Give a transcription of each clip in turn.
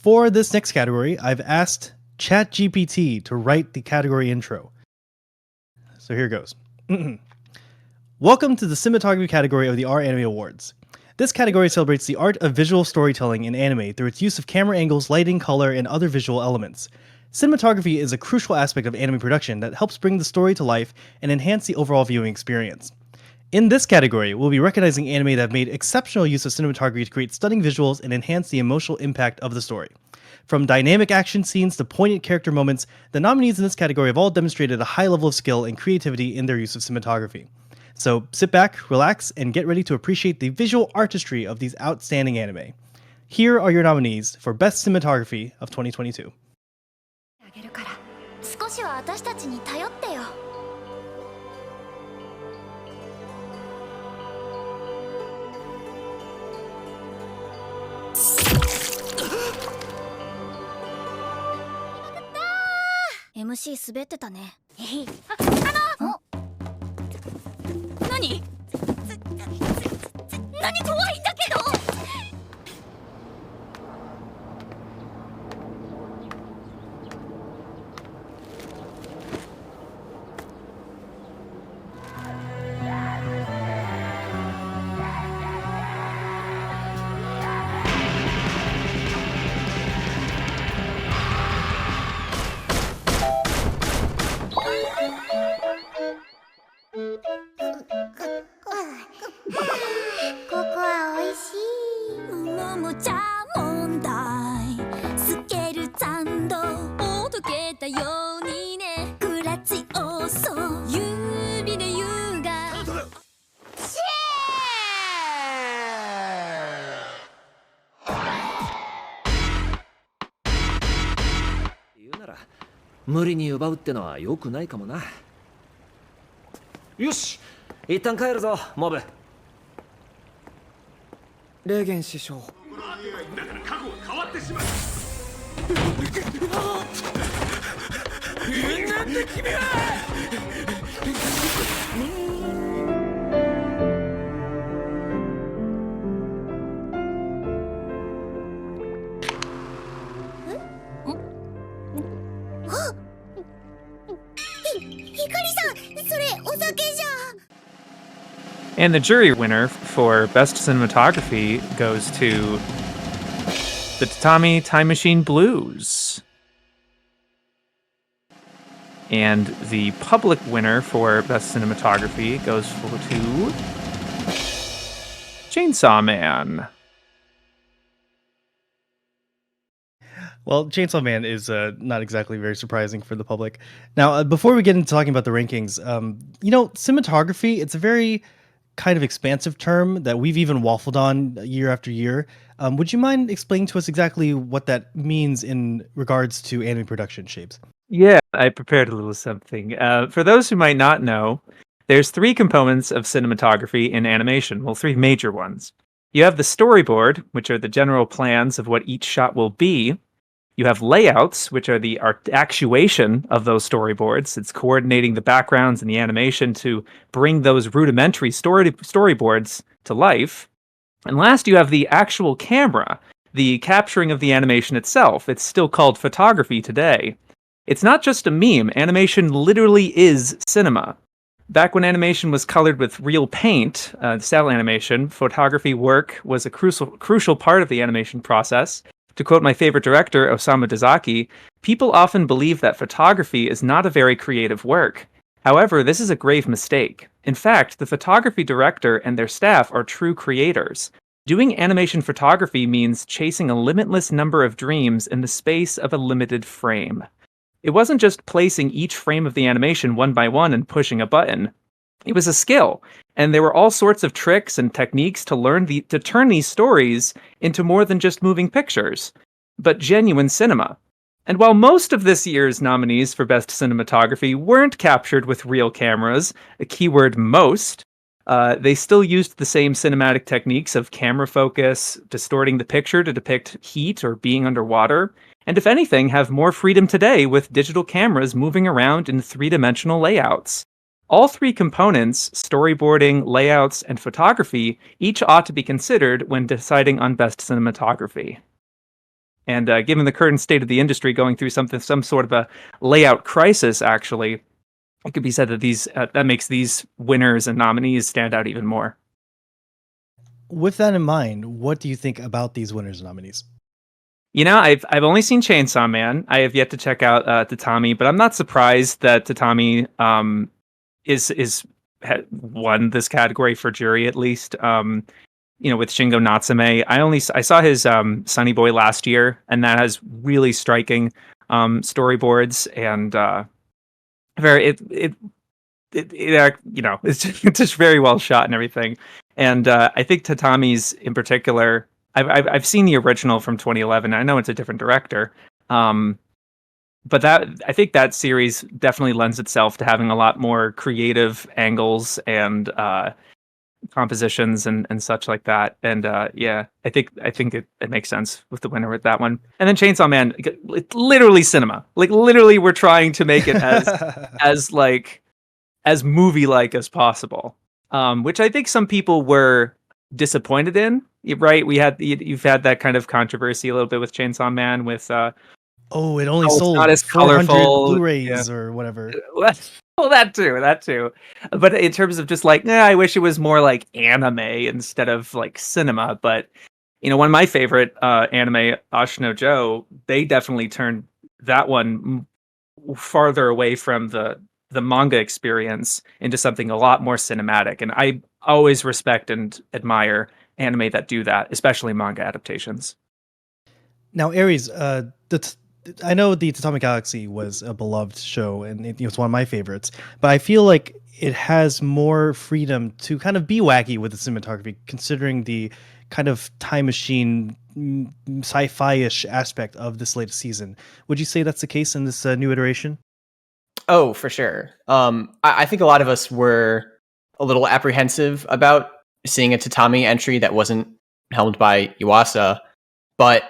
For this next category, I've asked ChatGPT to write the category intro. So here goes. Welcome to the cinematography category of the R Anime Awards. This category celebrates the art of visual storytelling in anime through its use of camera angles, lighting, color, and other visual elements. Cinematography is a crucial aspect of anime production that helps bring the story to life and enhance the overall viewing experience. In this category, we'll be recognizing anime that have made exceptional use of cinematography to create stunning visuals and enhance the emotional impact of the story. From dynamic action scenes to poignant character moments, the nominees in this category have all demonstrated a high level of skill and creativity in their use of cinematography. So sit back, relax, and get ready to appreciate the visual artistry of these outstanding anime. Here are your nominees for Best Cinematography of 2022. 少しは私たちに頼ってよ。MC 滑ってたね。何？何怖いんだけど。ここはおいしい。むむちゃ問題。スケルタンドおどけたようにね。グラツィオーソ指で優雅。シェー。言うなら無理に奪うってのは良くないかもな。よし、一旦帰るぞ、モブ。レーゲン師匠。だから過去が変わってしまう。なんで君は。And the jury winner for Best Cinematography goes to the Tatami Time Machine Blues. And the public winner for Best Cinematography goes to Chainsaw Man. Well, Chainsaw Man is not exactly very surprising for the public. Now, before we get into talking about the rankings, cinematography, it's a very kind of expansive term that we've even waffled on year after year. Would you mind explaining to us exactly what that means in regards to anime production, Shapes? Yeah, I prepared a little something. For those who might not know, there's three components of cinematography in animation. Well, three major ones. You have the storyboard, which are the general plans of what each shot will be. You have layouts, which are the actuation of those storyboards. It's coordinating the backgrounds and the animation to bring those rudimentary storyboards to life. And last, you have the actual camera, the capturing of the animation itself. It's still called photography today. It's not just a meme. Animation literally is cinema. Back when animation was colored with real paint, cell animation, photography work was a crucial part of the animation process. To quote my favorite director, Osamu Dezaki, people often believe that photography is not a very creative work. However, this is a grave mistake. In fact, the photography director and their staff are true creators. Doing animation photography means chasing a limitless number of dreams in the space of a limited frame. It wasn't just placing each frame of the animation one by one and pushing a button. It was a skill, and there were all sorts of tricks and techniques to turn these stories into more than just moving pictures, but genuine cinema. And while most of this year's nominees for Best Cinematography weren't captured with real cameras, a keyword most, they still used the same cinematic techniques of camera focus, distorting the picture to depict heat or being underwater, and if anything, have more freedom today with digital cameras moving around in three-dimensional layouts. All three components, storyboarding, layouts, and photography, each ought to be considered when deciding on Best Cinematography. And given the current state of the industry going through some sort of a layout crisis, actually, it could be said that that makes these winners and nominees stand out even more. With that in mind, what do you think about these winners and nominees? I've only seen Chainsaw Man. I have yet to check out Tatami, but I'm not surprised that Tatami is won this category for jury at least. With Shingo Natsume, I saw his Sunny Boy last year, and that has really striking storyboards and very it's just very well shot and everything. And I think Tatami's in particular. I've seen the original from 2011. I know it's a different director, but I think that series definitely lends itself to having a lot more creative angles and compositions and such like that. And yeah, I think it makes sense with the winner with that one. And then Chainsaw Man, it's literally cinema. Like literally, we're trying to make it as like as movie like as possible, which I think some people were disappointed in. Right? You've had that kind of controversy a little bit with Chainsaw Man with Oh, it only it's not sold as 400 colorful. Yeah. Blu-rays or whatever. Well, that too. But in terms of just like, I wish it was more like anime instead of like cinema. But one of my favorite anime, Ashino Joe, they definitely turned that one farther away from the manga experience into something a lot more cinematic. And I always respect and admire anime that do that, especially manga adaptations. Now, Aries, I know the Atomic Galaxy was a beloved show, and it's one of my favorites. But I feel like it has more freedom to kind of be wacky with the cinematography, considering the kind of time machine, sci-fi-ish aspect of this latest season. Would you say that's the case in this new iteration? Oh, for sure. I think a lot of us were a little apprehensive about seeing a Tatami entry that wasn't helmed by Iwasa, but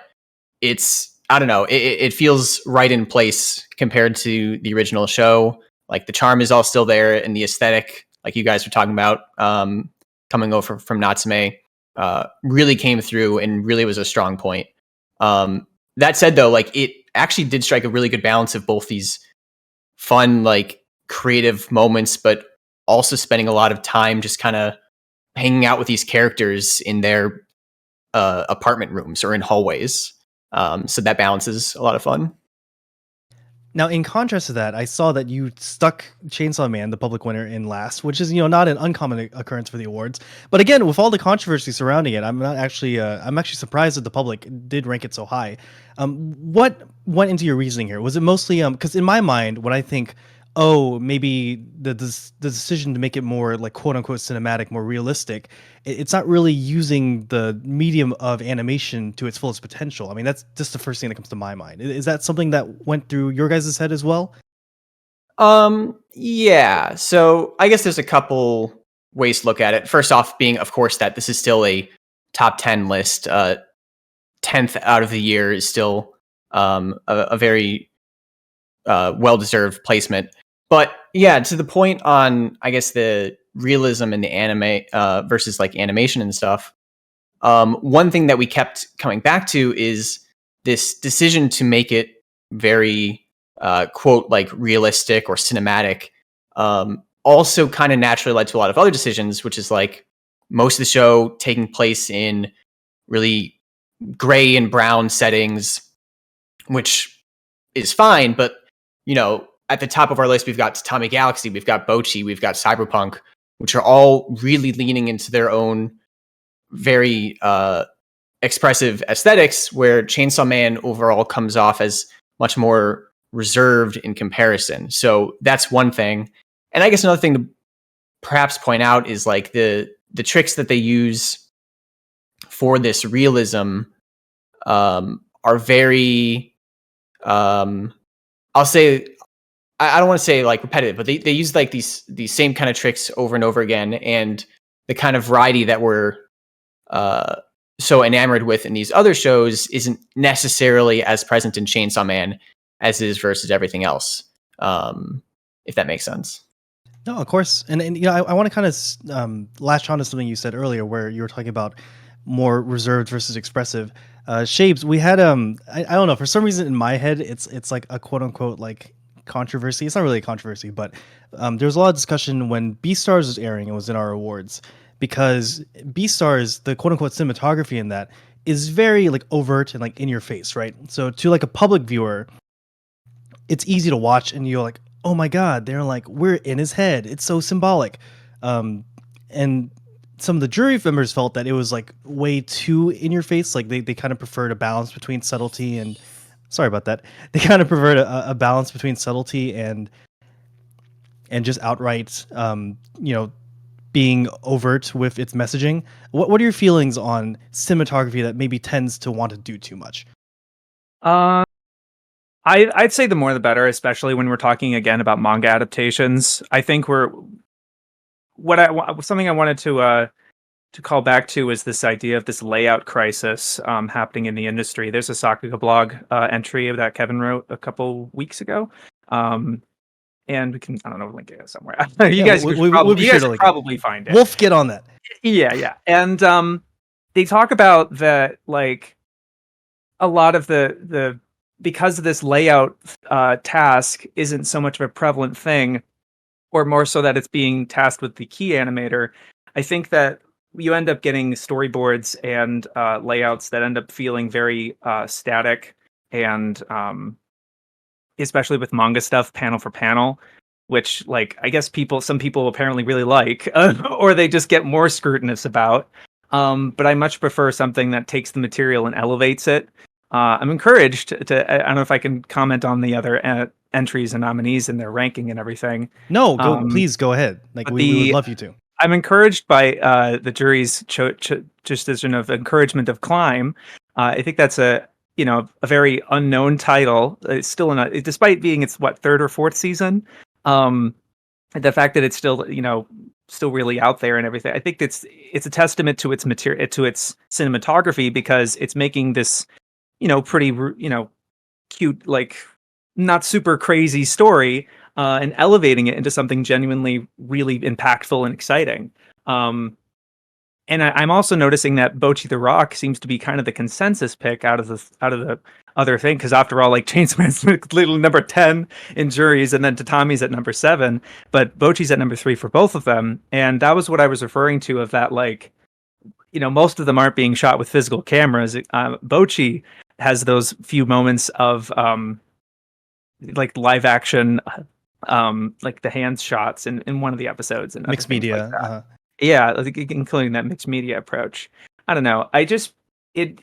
I don't know, it feels right in place compared to the original show. Like the charm is all still there, and the aesthetic, like you guys were talking about, coming over from Natsume, really came through and really was a strong point. That said, though, like it actually did strike a really good balance of both these fun, like creative moments, but also spending a lot of time just kind of hanging out with these characters in their apartment rooms or in hallways. So that balance is a lot of fun. Now, in contrast to that, I saw that you stuck Chainsaw Man, the public winner, in last, which is not an uncommon occurrence for the awards. But again, with all the controversy surrounding it, I'm actually surprised that the public did rank it so high. What went into your reasoning here? Was it mostly because in my mind, when I think, oh, maybe the decision to make it more like quote unquote cinematic, more realistic, it's not really using the medium of animation to its fullest potential. I mean, that's just the first thing that comes to my mind. Is that something that went through your guys' head as well? Yeah. So I guess there's a couple ways to look at it. First off, being, of course, that this is still a top 10 list. 10th out of the year is still a very well-deserved placement. But yeah, to the point on, I guess, the realism in the anime versus like animation and stuff. One thing that we kept coming back to is this decision to make it very quote like realistic or cinematic. Also kind of naturally led to a lot of other decisions, which is like most of the show taking place in really gray and brown settings, which is fine. But, at the top of our list, we've got Tatami Galaxy, we've got Bochi, we've got Cyberpunk, which are all really leaning into their own very expressive aesthetics, where Chainsaw Man overall comes off as much more reserved in comparison. So that's one thing. And I guess another thing to perhaps point out is like the tricks that they use for this realism are very I'll say I don't want to say like repetitive, but they use like these same kind of tricks over and over again, and the kind of variety that we're so enamored with in these other shows isn't necessarily as present in Chainsaw Man as it is versus everything else. If that makes sense. No, of course. And I want to kind of latch on to something you said earlier where you were talking about more reserved versus expressive. Shapes, we had I don't know, for some reason in my head it's like a quote unquote like controversy. It's not really a controversy, but there's a lot of discussion when Beastars was airing. It was in our awards because Beastars, the quote unquote cinematography in that is very like overt and like in your face, right? So to like a public viewer, it's easy to watch and you're like, oh my god, they're like, we're in his head. It's so symbolic. And some of the jury members felt that it was like way too in your face. Like they kind of preferred a balance between subtlety and sorry about that. They kind of preferred a balance between subtlety and just outright being overt with its messaging. What are your feelings on cinematography that maybe tends to want to do too much? Uh, I'd say the more the better, especially when we're talking again about manga adaptations. I think something I wanted to call back to is this idea of this layout crisis happening in the industry. There's a Sakuga blog entry that Kevin wrote a couple weeks ago. And we can, I don't know, link it somewhere. Yeah, we'll be You sure guys to should link it. probably find it. Wolf, get on that. Yeah. And they talk about that, like, a lot of the because of this layout task isn't so much of a prevalent thing, or more so that it's being tasked with the key animator. I think that you end up getting storyboards and layouts that end up feeling very static and especially with manga stuff, panel for panel, which, like, I guess some people apparently really like, or they just get more scrutinous about. But I much prefer something that takes the material and elevates it. I'm encouraged to. I don't know if I can comment on the other entries and nominees and their ranking and everything. No, Um, please go ahead. Like but we would love you to. I'm encouraged by the jury's decision of encouragement of Climb. I think that's a very unknown title. It's still despite being its third or fourth season. Um, the fact that it's still still really out there and everything. I think it's a testament to its material, to its cinematography, because it's making this pretty cute, like, not super crazy story, and elevating it into something genuinely really impactful and exciting. Um, and I'm also noticing that Bocchi the Rock seems to be kind of the consensus pick out of the other thing, because after all, like, Chainsman's little number 10 in juries, and then Tatami's at number 7, but Bocchi's at number 3 for both of them. And that was what I was referring to, of that, like, most of them aren't being shot with physical cameras. Bocchi has those few moments of like live action, like the hands shots in one of the episodes and other Mixed things like media. that. Yeah, like, including that mixed media approach. I don't know. It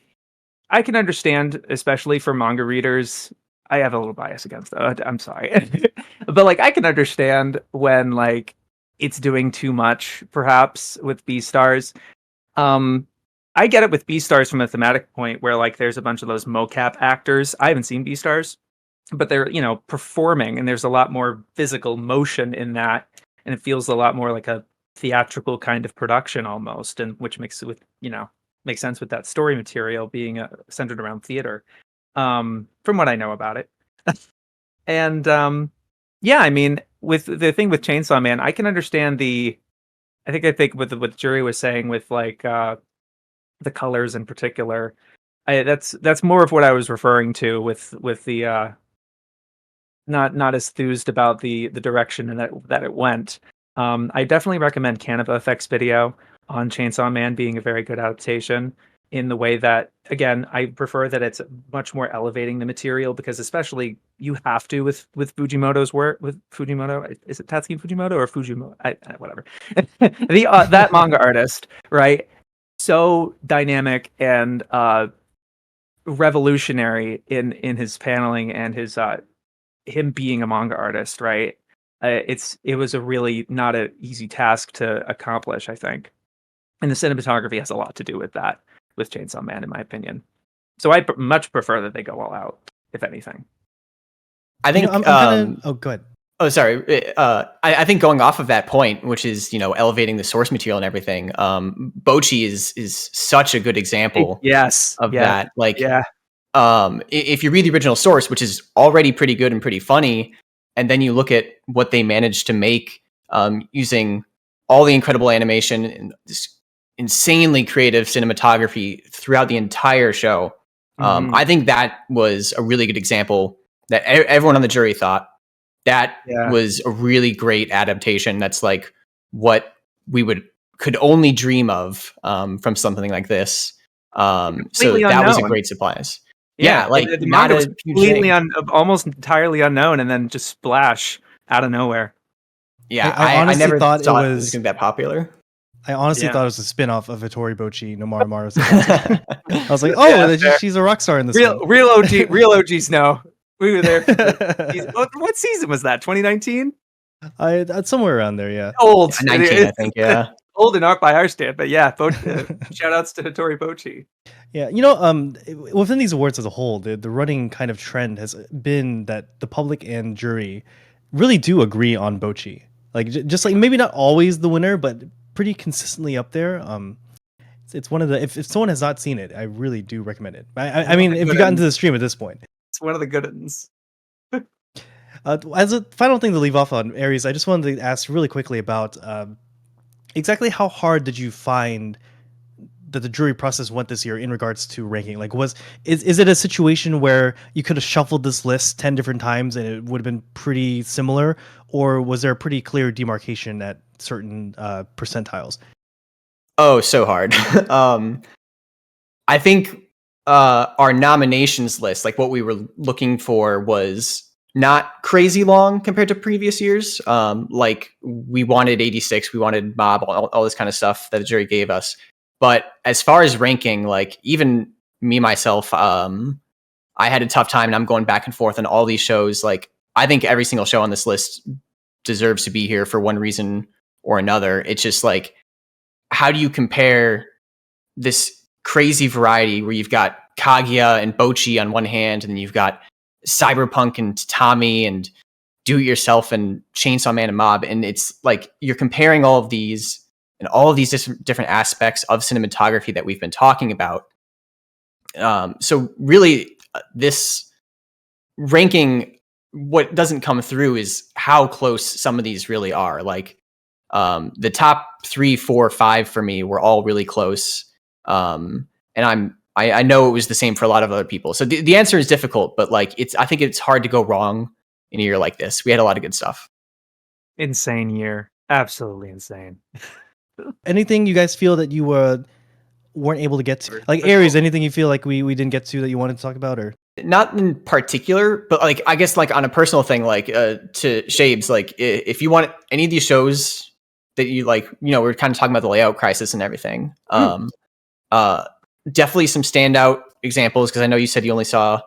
I can understand, especially for manga readers. I have a little bias against that. I'm sorry, but, like, I can understand when, like, it's doing too much, perhaps, with B stars. Um, I get it with B stars from a thematic point, where, like, there's a bunch of those mocap actors. I haven't seen B stars, but they're performing, and there's a lot more physical motion in that, and it feels a lot more like a theatrical kind of production almost, and which makes sense with that story material being centered around theater, from what I know about it. And yeah, I mean, with the thing with Chainsaw Man, I can understand I think what the jury was saying with, like, the colors in particular. That's more of what I was referring to with the not as enthused about the direction and that it went. I definitely recommend Canova Effects video on Chainsaw Man being a very good adaptation, in the way that, again, I prefer that it's much more elevating the material, because especially you have to with Fujimoto's work. With Fujimoto, is it Tatsuki Fujimoto or Fujimoto? Whatever. That manga artist, right? So dynamic and revolutionary in his paneling and his him being a manga artist, right? It was a really not an easy task to accomplish, I think, and the cinematography has a lot to do with that, with Chainsaw Man, in my opinion. So I much prefer that they go all out, if anything. I think. I'm kind of. Oh, go ahead. Oh, sorry. I think going off of that point, which is elevating the source material and everything, Bocchi is such a good example Yes, of yeah, that. Like, yeah, if you read the original source, which is already pretty good and pretty funny, and then you look at what they managed to make, using all the incredible animation and this insanely creative cinematography throughout the entire show, I think that was a really good example that everyone on the jury thought that was a really great adaptation. That's like what we could only dream of from something like this. So Completely that was a unknown. great surprise. Yeah, like the not manga was a huge completely thing. almost entirely unknown, and then just splash out of nowhere. Yeah, I I honestly never thought it thought it was was. going to be that popular. I honestly Yeah. thought it was a spin-off of Hitori Bochi no Marumaru Senbatsu. I was like, oh, fair. she's a rock star in this Real one. real OGs know. We were there. What season was that? 2019. Somewhere around there, yeah. Old. 19, I think. Yeah. Old enough by our stand, but yeah. Shout outs to Hattori Bochi. Yeah, within these awards as a whole, the running kind of trend has been that the public and jury really do agree on Bochi. Like just like maybe not always the winner, but pretty consistently up there. It's one of the if someone has not seen it, I really do recommend it. I mean, if you got into the stream at this point, it's one of the good ones. As a final thing to leave off on Aries, I just wanted to ask really quickly about exactly how hard did you find that the jury process went this year in regards to ranking? Like, is it a situation where you could have shuffled this list 10 different times and it would have been pretty similar, or was there a pretty clear demarcation at certain percentiles? Oh, so hard. I think our nominations list, like what we were looking for, was not crazy long compared to previous years. Like we wanted 86, we wanted Mob, all this kind of stuff that the jury gave us. But as far as ranking, like even me myself, I had a tough time, and I'm going back and forth on all these shows. Like I think every single show on this list deserves to be here for one reason or another. It's just like, how do you compare this crazy variety where you've got Kaguya and Bochi on one hand, and you've got Cyberpunk and Tatami and Do It Yourself and Chainsaw Man and Mob, and it's like you're comparing all of these and all of these different aspects of cinematography that we've been talking about. So really, this ranking, what doesn't come through is how close some of these really are. Like the top 3, 4, 5 for me were all really close. And I know it was the same for a lot of other people. So the answer is difficult, but like I think it's hard to go wrong in a year like this. We had a lot of good stuff. Insane year. Absolutely insane. Anything you guys feel that you weren't able to get to? Like Aries, anything you feel like we didn't get to that you wanted to talk about, or? Not in particular, but like I guess like on a personal thing, like to Shabes, like if you want any of these shows that you like, we're kind of talking about the layout crisis and everything. Definitely some standout examples, because I know you said you only saw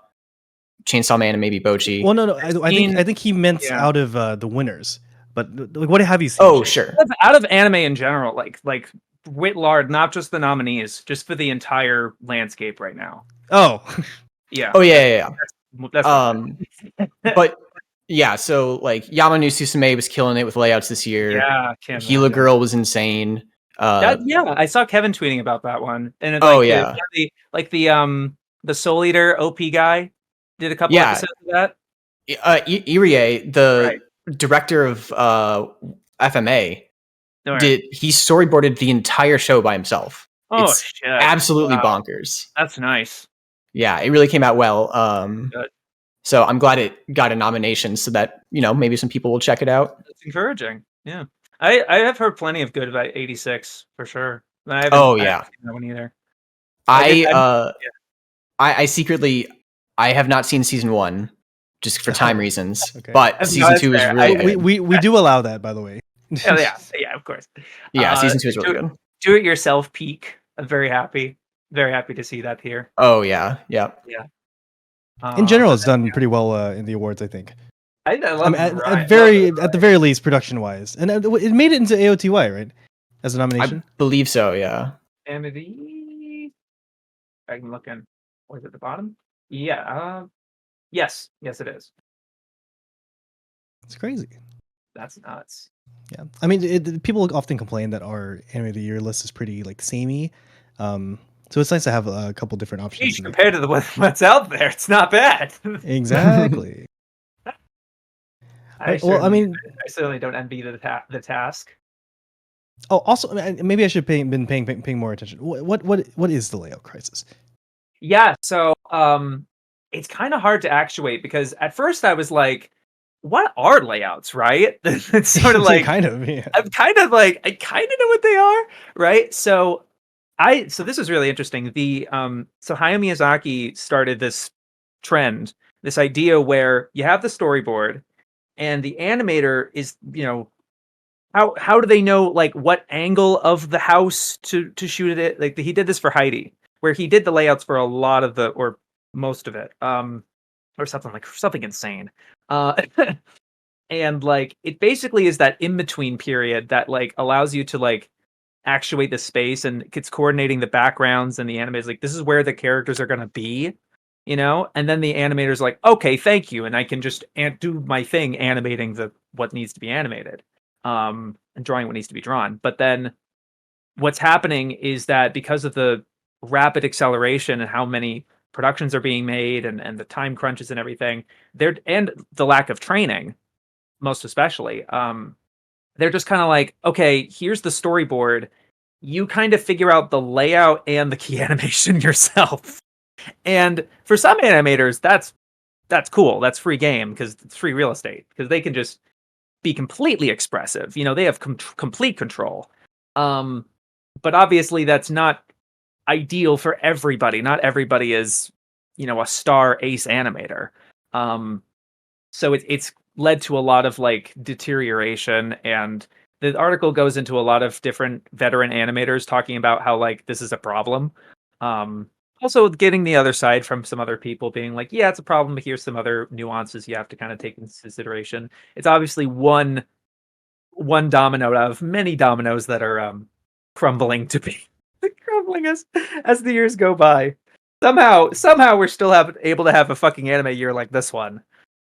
Chainsaw Man and maybe Bochi. Well, no, I think he meant out of the winners. But like, what have you seen? Oh, sure. Out of anime in general, like writ large, not just the nominees, just for the entire landscape right now. Oh, yeah. Oh yeah. That's but yeah, so like Yamanu Susume was killing it with layouts this year. Yeah, Gila Girl was insane. Yeah, I saw Kevin tweeting about that one. And it, the Soul Eater OP guy did a couple episodes of that. Irie, the director of FMA, he storyboarded the entire show by himself. Oh, it's shit. absolutely bonkers. That's nice. Yeah, it really came out well. So I'm glad it got a nomination, so that maybe some people will check it out. It's encouraging. Yeah, I have heard plenty of good about 86 for sure. I haven't seen that one either. I secretly have not seen season 1 just for time reasons, but season 2 is really good. We do allow that, by the way. yeah, of course. Yeah, season 2 is really good. Do it yourself peak. I'm very happy to see that here. Oh yeah. In general, it's done pretty well in the awards, I think. I love it. At the very least, production wise, and it made it into AOTY, right, as a nomination. I believe so. Yeah. And I'm looking. Was it at the bottom? Yeah. Yes, it is. It's crazy. That's nuts. Yeah, I mean, people often complain that our anime of the year list is pretty like samey. So it's nice to have a couple different options. Jeez, compared to what's out there, it's not bad. Exactly. I certainly don't envy the task. Oh, also, maybe I should been paying more attention. What is the layout crisis? Yeah, so it's kind of hard to actuate because at first I was like, what are layouts, right? It's sort of like Kind of, yeah. I'm kind of like I kind of know what they are, right? So this is really interesting. So Hayao Miyazaki started this trend, this idea where you have the storyboard and the animator is, how do they know like what angle of the house to shoot it at? Like he did this for Heidi, where he did the layouts for a lot of the or most of it. Or something insane. Uh and like it basically is that in between period that like allows you to like actuate the space and it's coordinating the backgrounds and the animators like this is where the characters are going to be, and then the animators like okay thank you and I can just do my thing animating the what needs to be animated, and drawing what needs to be drawn. But then what's happening is that because of the rapid acceleration and how many productions are being made and the time crunches and everything there and the lack of training most especially, they're just kind of like, okay, here's the storyboard. You kind of figure out the layout and the key animation yourself. And for some animators, that's cool. That's free game because it's free real estate because they can just be completely expressive. They have complete control. Um, but obviously, that's not ideal for everybody. Not everybody is, a star ace animator. Um, so it's led to a lot of like deterioration, and the article goes into a lot of different veteran animators talking about how like this is a problem. um Also getting the other side from some other people being like yeah it's a problem but here's some other nuances you have to kind of take into consideration. It's obviously one domino out of many dominoes that are crumbling to be crumbling as the years go by. Somehow we're still able to have a fucking anime year like this one.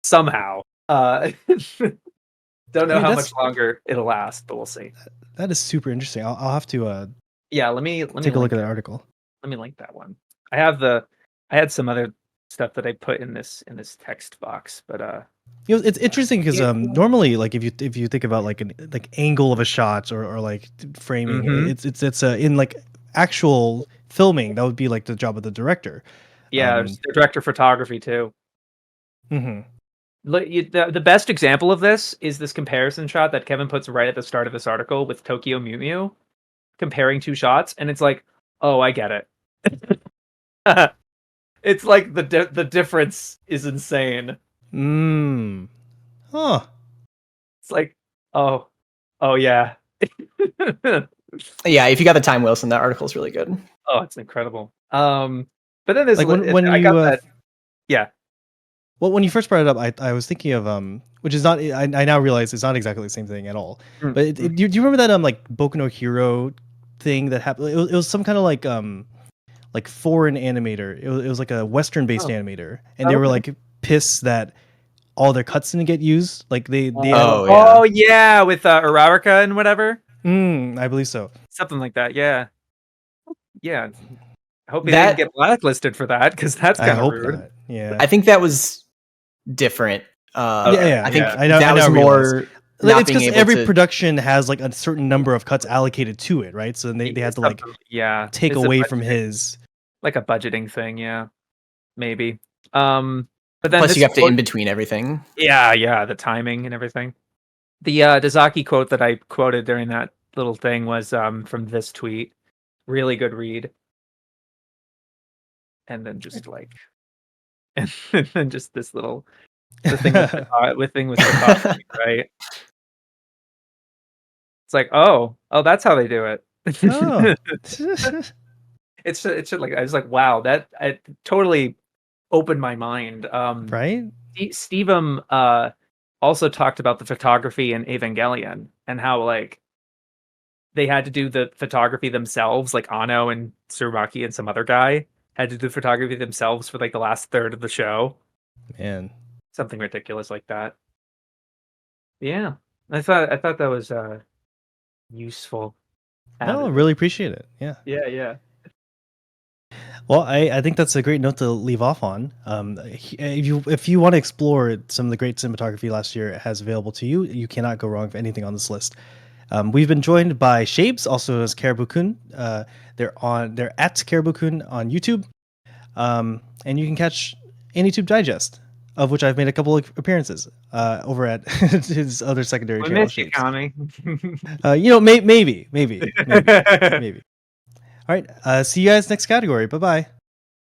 Somehow. Don't I know mean, how much longer it'll last, but we'll see. that is super interesting. I'll have to Yeah, let me take a look link at that it. article. Let me link that one. I had some other stuff that I put in this text box, but It's interesting because normally, like if you think about like an like angle of a shot or like framing, mhm. it's in like actual filming that would be like the job of the director. Yeah, there's Um, the director of photography too. mhm. The best example of this comparison shot that Kevin puts right at the start of this article with Tokyo Mew Mew, comparing two shots, and it's like, oh, I get it. It's like the difference is insane. Mm. Huh. It's like, oh, oh yeah. Yeah, if you got the time, Wilson, that article is really good. Oh, it's incredible. But then there's Like when I got you that. Yeah. well, when you first brought it up, I was thinking of which is not. I now realize it's not exactly the same thing at all. But Mm. do you remember that like Boku no Hero thing that happened? It was some kind of like foreign animator. It was like a Western based Oh, animator, and they were okay. like pissed that all their cuts didn't get used. Like they had Oh Oh yeah, yeah, with Uraraka and whatever, I believe so. something like that. Yeah, yeah. I hope he didn't that get blacklisted for that because that's I kind of hope rude. not. Yeah. I think that was different. Yeah, Okay, yeah, I yeah. think I that was now realize. more Like, not it's being because able every to. production has like a certain number of cuts allocated to it, right? So then they had It's to like something. Yeah, take it's a away from budgeting, his. like a budgeting thing. Yeah, maybe. Um, but then Plus, you this have to in quote. between everything. Yeah, the timing and everything. The Dazaki quote that I quoted during that little thing was from this tweet. Really good read, and then just like, and then just this little the thing with photography, right? It's like, oh, that's how they do it. Oh. It's like I was like, wow, that it totally opened my mind. Right? Stevem also talked about the photography in Evangelion and how like they had to do the photography themselves, like Ano and Tsurumaki and some other guy had to do photography themselves for like the last third of the show. Man. Something ridiculous like that. Yeah. I thought that was useful No, I added. really appreciate it. Yeah. Yeah. Well, I think that's a great note to leave off on. If you want to explore some of the great cinematography last year has available to you, you cannot go wrong with anything on this list. We've been joined by Shapes, also as Caribou Kun. They're at Caribou Kun on YouTube. And you can catch AnyTube Digest, of which I've made a couple of appearances over at his other secondary We channel, miss you, Shapes. Kami. Maybe. All right. See you guys next category. Bye bye.